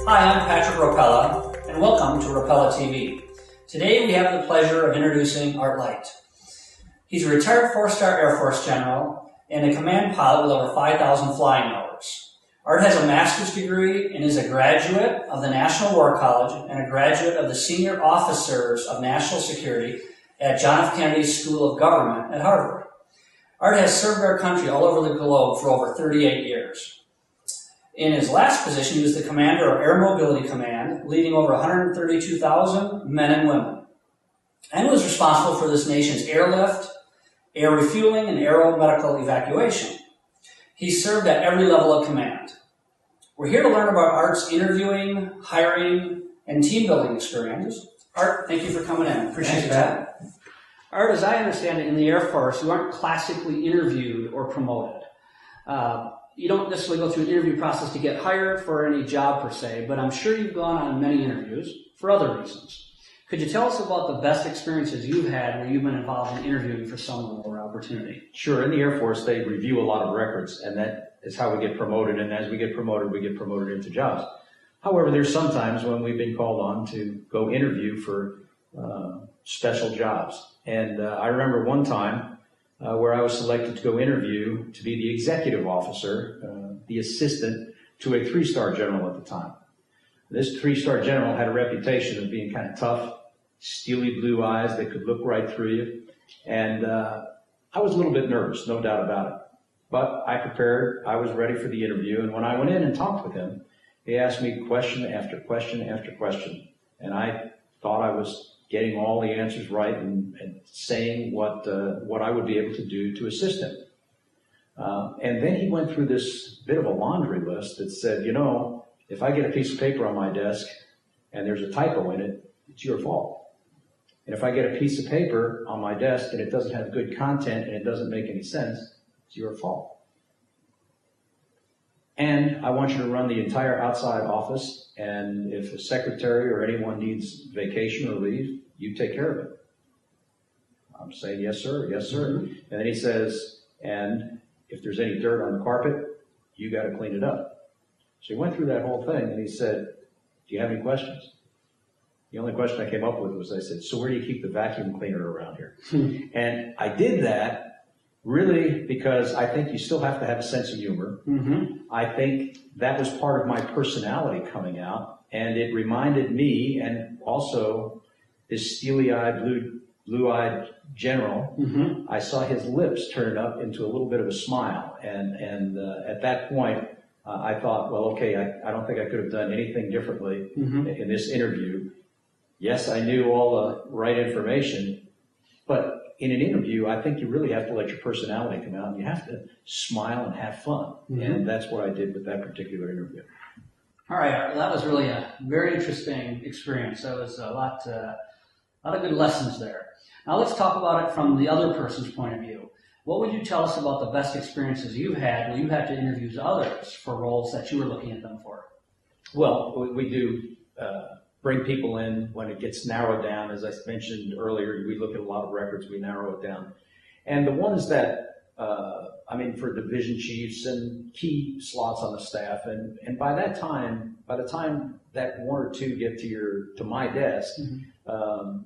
Hi, I'm Patrick Ropella, and welcome to Ropella TV. Today we have the pleasure of introducing Art Lichte. He's a retired 4-star Air Force general and a command pilot with over 5,000 flying hours. Art has a master's degree and is a graduate of the National War College and a graduate of the Senior Officers of National Security at John F. Kennedy School of Government at Harvard. Art has served our country all over the globe for over 38 years. In his last position, he was the commander of Air Mobility Command, leading over 132,000 men and women, and was responsible for this nation's airlift, air refueling, and aeromedical evacuation. He served at every level of command. We're here to learn about Art's interviewing, hiring, and team-building experiences. Art, thank you for coming in. Appreciate that. Art, as I understand it, in the Air Force, you aren't classically interviewed or promoted. You don't necessarily go through an interview process to get hired for any job per se, but I'm sure you've gone on many interviews for other reasons. Could you tell us about the best experiences you've had where you've been involved in interviewing for some or opportunity? Sure. In the Air Force, they review a lot of records, and that is how we get promoted. And as we get promoted into jobs. However, there's sometimes when we've been called on to go interview for special jobs. And I remember one time where I was selected to go interview to be the executive officer, the assistant to a 3-star general at the time. This 3-star general had a reputation of being kind of tough, steely blue eyes that could look right through you. And I was a little bit nervous, no doubt about it. But I prepared, I was ready for the interview, and when I went in and talked with him, he asked me question after question after question. And I thought I was getting all the answers right and saying what I would be able to do to assist him. And then he went through this bit of a laundry list that said, you know, if I get a piece of paper on my desk and there's a typo in it, it's your fault. And if I get a piece of paper on my desk and it doesn't have good content and it doesn't make any sense, it's your fault. And I want you to run the entire outside office, and if a secretary or anyone needs vacation or leave, you take care of it. I'm saying, yes, sir, yes, sir. Mm-hmm. And then he says, and if there's any dirt on the carpet, you got to clean it up. So he went through that whole thing, and he said, do you have any questions? The only question I came up with was, I said, so where do you keep the vacuum cleaner around here? And I did that really because I think you still have to have a sense of humor. Mm-hmm. I think that was part of my personality coming out, and it reminded me, and also this steely-eyed, blue-eyed general, mm-hmm. I saw his lips turn up into a little bit of a smile, and at that point, I thought, well, okay, I don't think I could have done anything differently mm-hmm. in this interview. Yes, I knew all the right information, but in an interview, I think you really have to let your personality come out, and you have to smile and have fun. Mm-hmm. And that's what I did with that particular interview. All right, that was really a very interesting experience. That was a lot of good lessons there. Now let's talk about it from the other person's point of view. What would you tell us about the best experiences you've had when you had to interview others for roles that you were looking at them for? Well, we do bring people in when it gets narrowed down. As I mentioned earlier, we look at a lot of records, we narrow it down. And the ones that, for division chiefs and key slots on the staff, and by the time that one or two get to my desk, mm-hmm.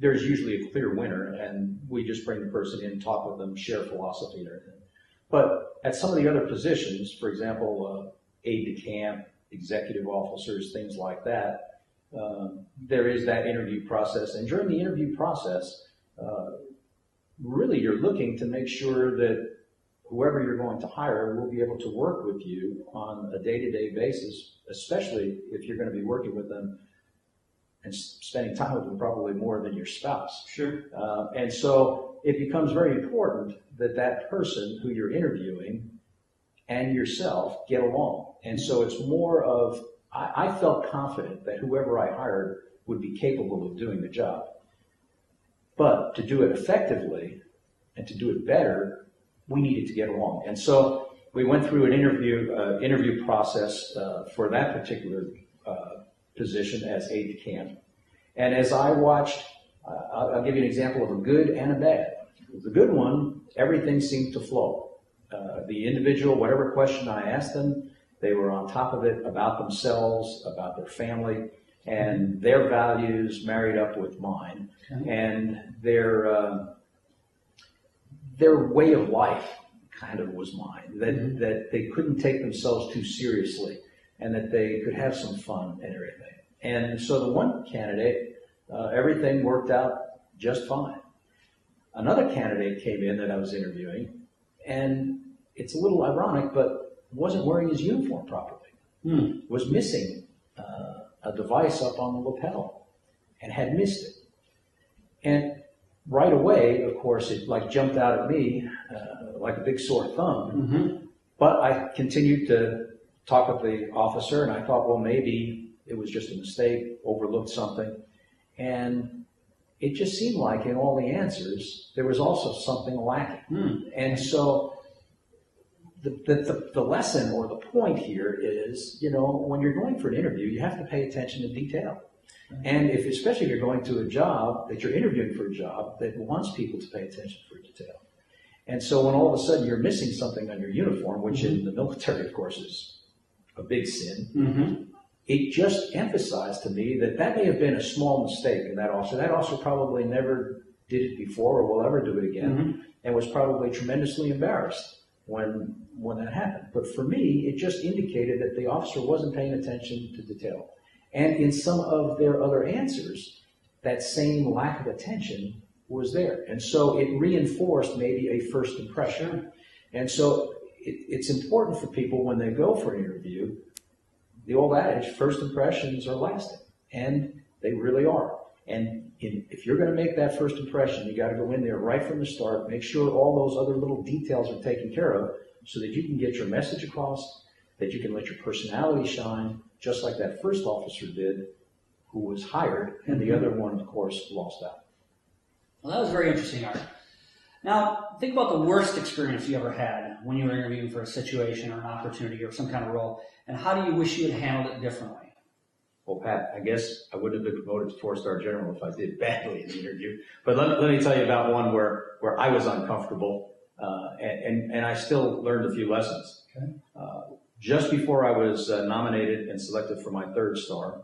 There's usually a clear winner, and we just bring the person in, talk with them, share philosophy and everything. But at some of the other positions, for example, aide-de-camp, executive officers, things like that, there is that interview process. And during the interview process, really you're looking to make sure that whoever you're going to hire will be able to work with you on a day-to-day basis, especially if you're going to be working with them and spending time with them probably more than your spouse. Sure. And so it becomes very important that that person who you're interviewing and yourself get along. And so it's more of I felt confident that whoever I hired would be capable of doing the job. But to do it effectively and to do it better, we needed to get along. And so we went through an interview process for that particular position as aide de camp. And as I watched, I'll give you an example of a good and a bad. The good one, everything seemed to flow. The individual, whatever question I asked them, they were on top of it about themselves, about their family, and their values married up with mine, and their way of life kind of was mine, that they couldn't take themselves too seriously, and that they could have some fun and everything. And so the one candidate, everything worked out just fine. Another candidate came in that I was interviewing, and it's a little ironic, but wasn't wearing his uniform properly. Was missing a device up on the lapel and had missed it. And right away, of course, it like jumped out at me like a big sore thumb. But I continued to talk with the officer, and I thought, well, maybe it was just a mistake, overlooked something. And it just seemed like in all the answers, there was also something lacking. And so the lesson or the point here is, when you're going for an interview, you have to pay attention to detail. And especially if you're going to a job, that you're interviewing for a job that wants people to pay attention for detail. And so when all of a sudden you're missing something on your uniform, which in the military, of course, is a big sin, it just emphasized to me that may have been a small mistake in that officer. That officer probably never did it before or will ever do it again, and was probably tremendously embarrassed when that happened. But for me, it just indicated that the officer wasn't paying attention to detail. And in some of their other answers, that same lack of attention was there. And so it reinforced maybe a first impression. And so it's important for people when they go for an interview, the old adage, first impressions are lasting. And they really are. And if you're going to make that first impression, you got to go in there right from the start, make sure all those other little details are taken care of so that you can get your message across, that you can let your personality shine, just like that first officer did, who was hired, and the other one, of course, lost out. Well, that was very interesting, Art. Now, think about the worst experience you ever had when you were interviewing for a situation or an opportunity or some kind of role, and how do you wish you had handled it differently? Well, Pat, I guess I wouldn't have been promoted to four-star general if I did badly in the interview. But let me tell you about one where I was uncomfortable, and I still learned a few lessons. Okay. Just before I was nominated and selected for my third star,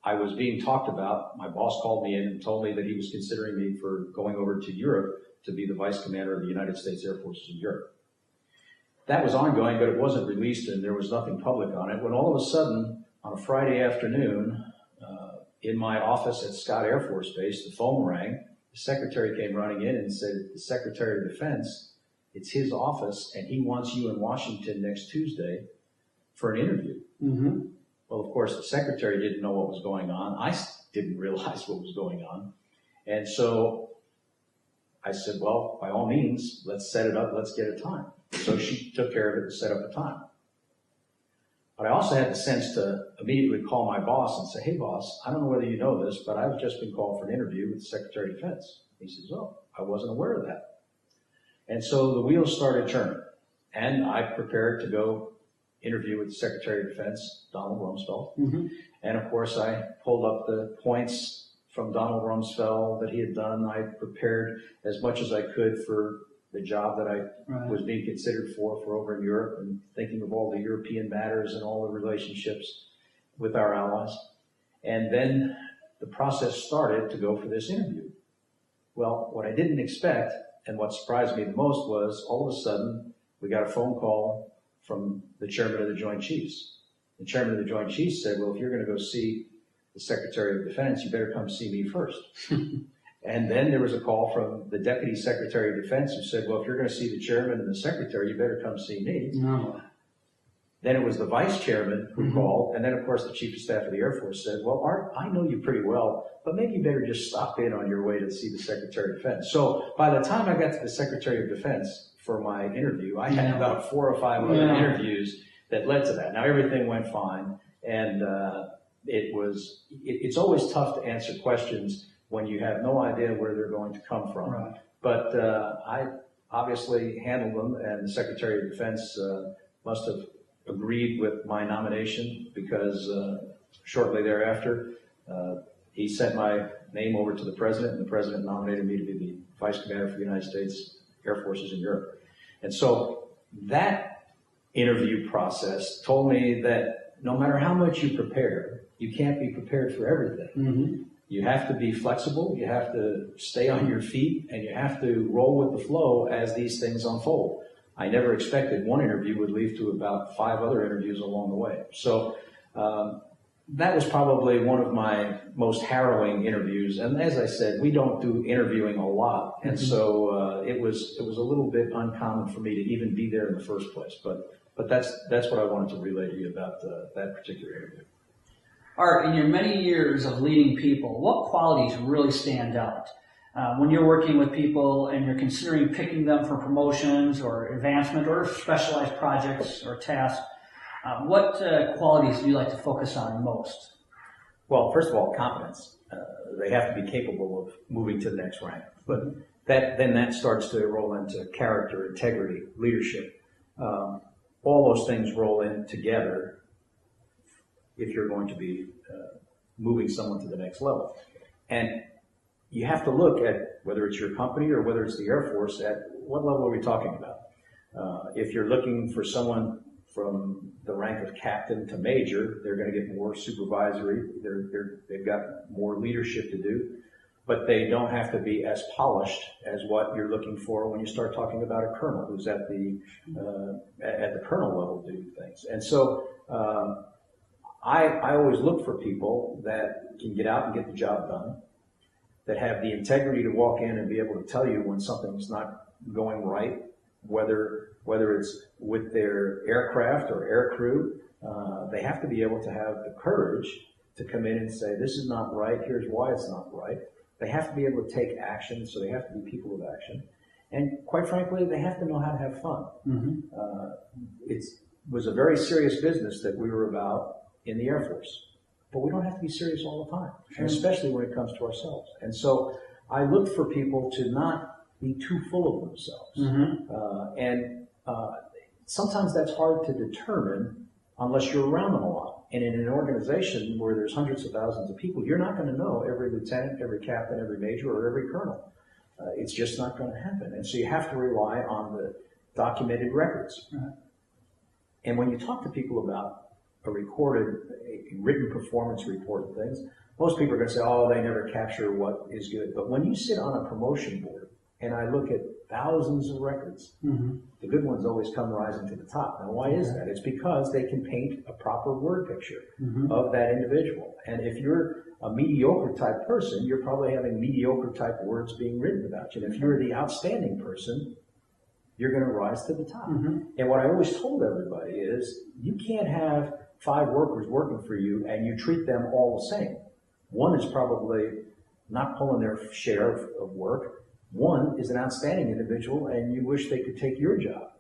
I was being talked about. My boss called me in and told me that he was considering me for going over to Europe to be the vice commander of the United States Air Forces in Europe. That was ongoing, but it wasn't released and there was nothing public on it. When all of a sudden, on a Friday afternoon, in my office at Scott Air Force Base, the phone rang. The secretary came running in and said, the Secretary of Defense, it's his office, and he wants you in Washington next Tuesday for an interview. Well, of course, the secretary didn't know what was going on. I didn't realize what was going on. And so I said, well, by all means, let's set it up. Let's get a time. So she took care of it and set up a time. But I also had the sense to immediately call my boss and say, hey, boss, I don't know whether you know this, but I've just been called for an interview with the Secretary of Defense. He says, oh, I wasn't aware of that. And so the wheels started turning. And I prepared to go interview with the Secretary of Defense, Donald Rumsfeld. And of course, I pulled up the points from Donald Rumsfeld that he had done. I prepared as much as I could for the job that I was being considered for over in Europe, and thinking of all the European matters and all the relationships with our allies. And then the process started to go for this interview. Well, what I didn't expect, and what surprised me the most, was all of a sudden we got a phone call from the chairman of the Joint Chiefs. The chairman of the Joint Chiefs said, well, if you're going to go see the Secretary of Defense, you better come see me first. And then there was a call from the Deputy Secretary of Defense who said, well, if you're going to see the chairman and the secretary, you better come see me. Then it was the vice chairman who called. And then, of course, the Chief of Staff of the Air Force said, well, Art, I know you pretty well, but maybe you better just stop in on your way to see the Secretary of Defense. So by the time I got to the Secretary of Defense for my interview, I had about 4 or 5 other interviews that led to that. Now, everything went fine, and it's always tough to answer questions when you have no idea where they're going to come from. Right. But I obviously handled them, and the Secretary of Defense must have agreed with my nomination, because shortly thereafter, he sent my name over to the President, and the President nominated me to be the Vice Commander for the United States Air Forces in Europe. And so that interview process told me that no matter how much you prepare, you can't be prepared for everything. Mm-hmm. You have to be flexible, you have to stay on your feet, and you have to roll with the flow as these things unfold. I never expected one interview would lead to about 5 other interviews along the way. So that was probably one of my most harrowing interviews. And as I said, we don't do interviewing a lot, and so it was a little bit uncommon for me to even be there in the first place. But that's what I wanted to relay to you about that particular interview. Art, in your many years of leading people, what qualities really stand out? When you're working with people and you're considering picking them for promotions or advancement or specialized projects or tasks, what qualities do you like to focus on most? Well, first of all, competence. They have to be capable of moving to the next rank. But that starts to roll into character, integrity, leadership. All those things roll in together if you're going to be moving someone to the next level. And you have to look at, whether it's your company or whether it's the Air Force, at what level are we talking about? If you're looking for someone from the rank of captain to major, they're going to get more supervisory, they've got more leadership to do, but they don't have to be as polished as what you're looking for when you start talking about a colonel who's at the colonel level doing things. And so I always look for people that can get out and get the job done, that have the integrity to walk in and be able to tell you when something's not going right, whether it's with their aircraft or air crew. They have to be able to have the courage to come in and say, this is not right, here's why it's not right. They have to be able to take action, so they have to be people of action. And quite frankly, they have to know how to have fun. Mm-hmm. It was a very serious business that we were about in the Air Force. But we don't have to be serious all the time, and especially when it comes to ourselves. And so I look for people to not be too full of themselves. Mm-hmm. Sometimes that's hard to determine unless you're around them a lot. And in an organization where there's hundreds of thousands of people, you're not going to know every lieutenant, every captain, every major, or every colonel. It's just not going to happen. And so you have to rely on the documented records. Right. And when you talk to people about a written performance report and things, most people are going to say, oh, they never capture what is good. But when you sit on a promotion board and I look at thousands of records, mm-hmm. the good ones always come rising to the top. Now, why is that? It's because they can paint a proper word picture mm-hmm. of that individual. And if you're a mediocre type person, you're probably having mediocre type words being written about you. And if you're the outstanding person, you're going to rise to the top. Mm-hmm. And what I always told everybody is, you can't have 5 workers working for you and you treat them all the same. One is probably not pulling their share of work. One is an outstanding individual and you wish they could take your job.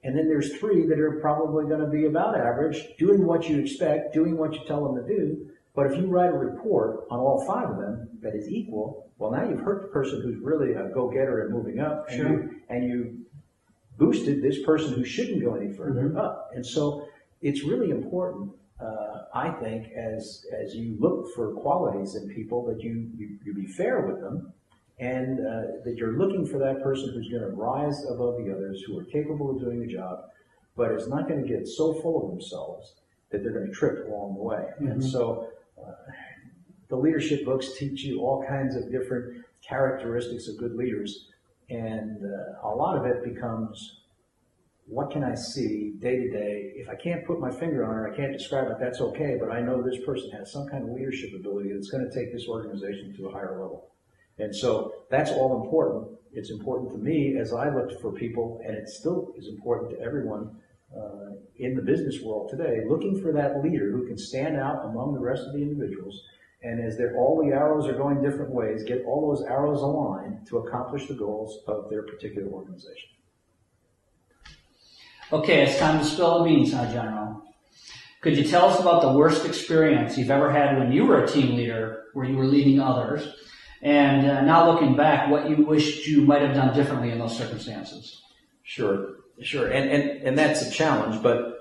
And then there's 3 that are probably going to be about average, doing what you expect, doing what you tell them to do. But if you write a report on all 5 of them that is equal, well, now you've hurt the person who's really a go-getter and moving up. Sure. And you boosted this person who shouldn't go any further mm-hmm. up. And so it's really important, I think, as you look for qualities in people, that you be fair with them, and that you're looking for that person who's going to rise above the others, who are capable of doing the job, but is not going to get so full of themselves that they're going to trip along the way. Mm-hmm. And so the leadership books teach you all kinds of different characteristics of good leaders, and a lot of it becomes, what can I see day to day? If I can't put my finger on it, I can't describe it, that's okay, but I know this person has some kind of leadership ability that's going to take this organization to a higher level. And so that's all important. It's important to me as I look for people, and it still is important to everyone in the business world today, looking for that leader who can stand out among the rest of the individuals, and as all the arrows are going different ways, get all those arrows aligned to accomplish the goals of their particular organization. Okay, it's time to spill the beans now, General. Could you tell us about the worst experience you've ever had when you were a team leader, where you were leading others, and now looking back, what you wished you might have done differently in those circumstances? Sure. And that's a challenge, but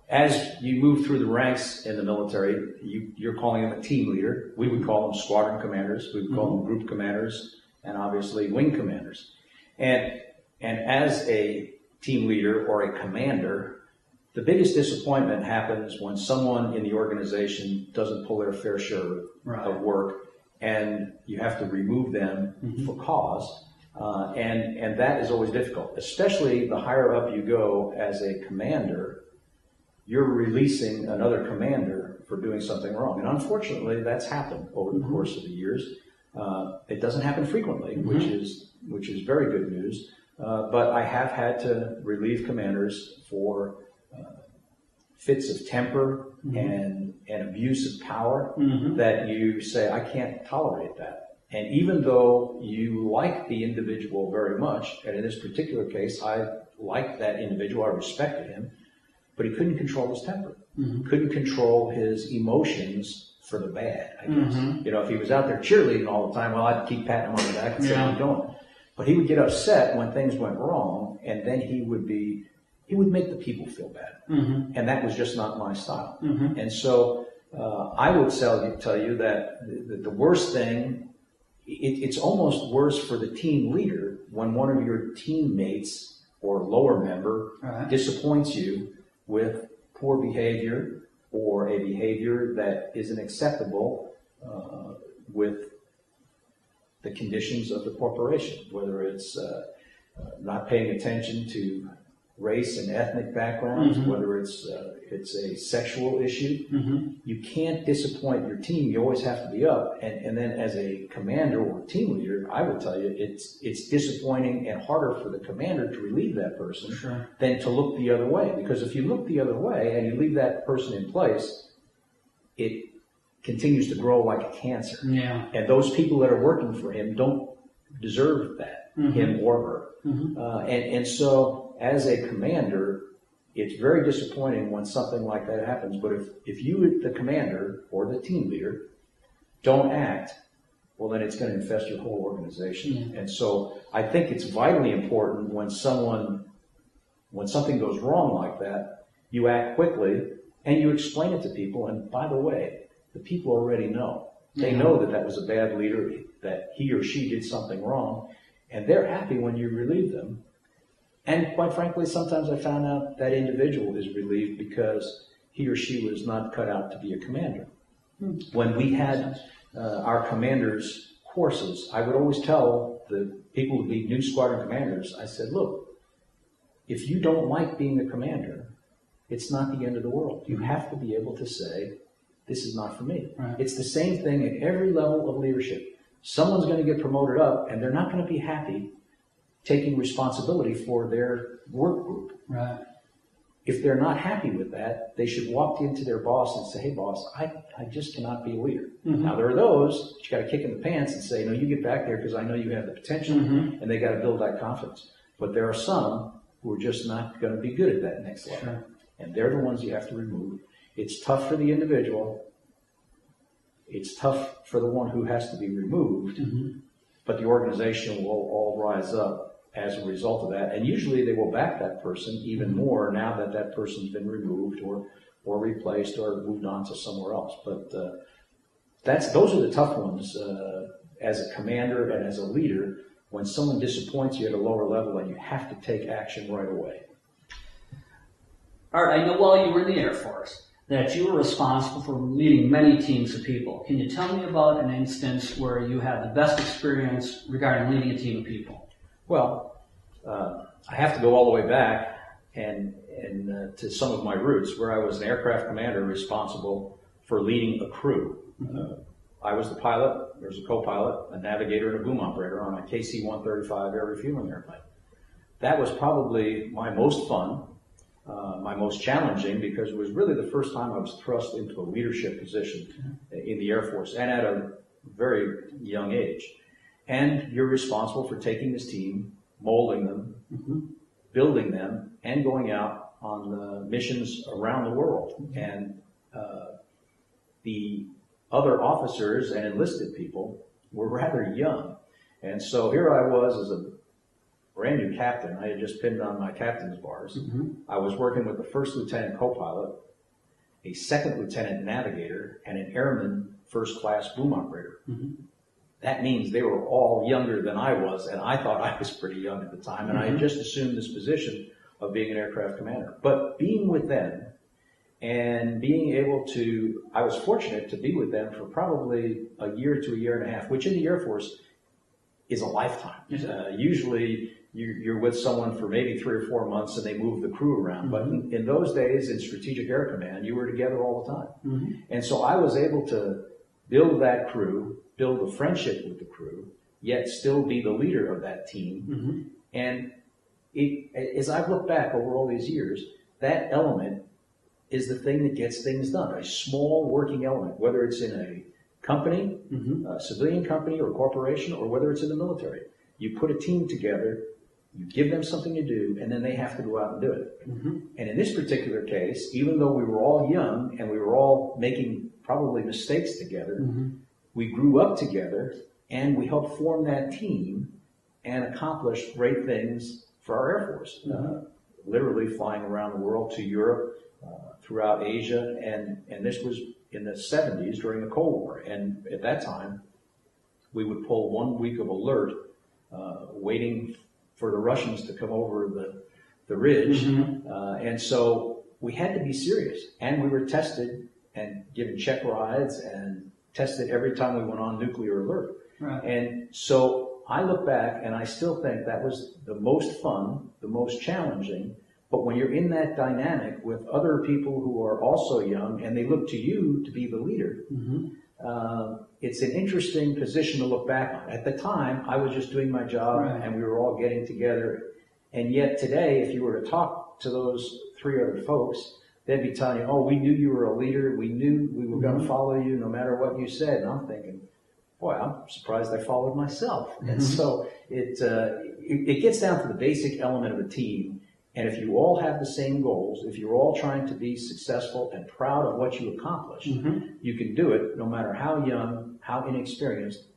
as you move through the ranks in the military, you're calling them a team leader. We would call them squadron commanders. We would call them group commanders, and obviously wing commanders. And as a team leader or a commander, the biggest disappointment happens when someone in the organization doesn't pull their fair share of work, and you have to remove them for cause. And that is always difficult, especially the higher up you go as a commander. You're releasing another commander for doing something wrong. And unfortunately, that's happened over the course of the years. It doesn't happen frequently, which is very good news. But I have had to relieve commanders for fits of temper and abuse of power that you say, I can't tolerate that. And even though you like the individual very much, and in this particular case, I liked that individual, I respected him, but he couldn't control his temper, couldn't control his emotions for the bad, I guess. You know, if he was out there cheerleading all the time, well, I'd keep patting him on the back and saying, keep going. But he would get upset when things went wrong, and then he would make the people feel bad. And that was just not my style. And so I would tell you that the worst thing, it's almost worse for the team leader when one of your teammates or lower member disappoints you with poor behavior or a behavior that isn't acceptable with the conditions of the corporation, whether it's not paying attention to race and ethnic backgrounds, whether it's a sexual issue. You can't disappoint your team. You always have to be up. And then as a commander or team leader, I would tell you it's disappointing and harder for the commander to relieve that person than to look the other way. Because if you look the other way and you leave that person in place, it continues to grow like a cancer. And those people that are working for him don't deserve that, him or her. And so as a commander, it's very disappointing when something like that happens. But if you, the commander or the team leader, don't act, well, then it's going to infest your whole organization. And so I think it's vitally important when something goes wrong like that, you act quickly and you explain it to people. And by the way, the people already know. They know that was a bad leader, that he or she did something wrong, and they're happy when you relieve them. And quite frankly, sometimes I found out that individual is relieved because he or she was not cut out to be a commander. When we had our commanders' courses, I would always tell the people who be new squadron commanders, I said, look, if you don't like being a commander, it's not the end of the world. You have to be able to say, this is not for me. It's the same thing at every level of leadership. Someone's going to get promoted up, and they're not going to be happy taking responsibility for their work group. If they're not happy with that, they should walk into their boss and say, hey, boss, I just cannot be a leader. Now, there are those that you got to kick in the pants and say, no, you get back there because I know you have the potential, and they got to build that confidence. But there are some who are just not going to be good at that next level. And they're the ones you have to remove. It's tough for the individual. It's tough for the one who has to be removed. But the organization will all rise up as a result of that. And usually they will back that person even more now that that person's been removed or replaced or moved on to somewhere else. But those are the tough ones as a commander and as a leader, when someone disappoints you at a lower level and you have to take action right away. Art, I know while you were in the Air Force that you were responsible for leading many teams of people. Can you tell me about an instance where you had the best experience regarding leading a team of people? Well, I have to go all the way back and to some of my roots, where I was an aircraft commander responsible for leading a crew. I was the pilot, there was a co-pilot, a navigator, and a boom operator on a KC-135 air refueling airplane. That was probably my most fun, my most challenging, because it was really the first time I was thrust into a leadership position in the Air Force, and at a very young age. And you're responsible for taking this team, molding them, building them, and going out on missions around the world. And the other officers and enlisted people were rather young. And so here I was as a brand new captain. I had just pinned on my captain's bars. I was working with the first lieutenant co-pilot, a second lieutenant navigator, and an airman first class boom operator. That means they were all younger than I was, and I thought I was pretty young at the time, and I had just assumed this position of being an aircraft commander. But being with them and being able to, I was fortunate to be with them for probably a year to a year and a half, which in the Air Force is a lifetime. Usually you're with someone for maybe 3 or 4 months and they move the crew around. But in those days in Strategic Air Command, you were together all the time. And so I was able to build that crew, build a friendship with the crew, yet still be the leader of that team. And as I've looked back over all these years, that element is the thing that gets things done. A small working element, whether it's in a company, a civilian company or corporation, or whether it's in the military. You put a team together, you give them something to do, and then they have to go out and do it. And in this particular case, even though we were all young and we were all making probably mistakes together, we grew up together and we helped form that team and accomplish great things for our Air Force. Literally flying around the world to Europe, throughout Asia, and this was in the 70s during the Cold War. And at that time, we would pull 1 week of alert, waiting for the Russians to come over the ridge. And so we had to be serious. And we were tested and given check rides and tested every time we went on nuclear alert. And so I look back and I still think that was the most fun, the most challenging. But when you're in that dynamic with other people who are also young and they look to you to be the leader, it's an interesting position to look back on. At the time, I was just doing my job and we were all getting together. And yet today, if you were to talk to those 3 other folks, they'd be telling you, oh, we knew you were a leader. We knew we were going to follow you no matter what you said. And I'm thinking, boy, I'm surprised I followed myself. And so it gets down to the basic element of a team. And if you all have the same goals, if you're all trying to be successful and proud of what you accomplish, you can do it no matter how young, how inexperienced,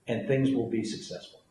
and things will be successful.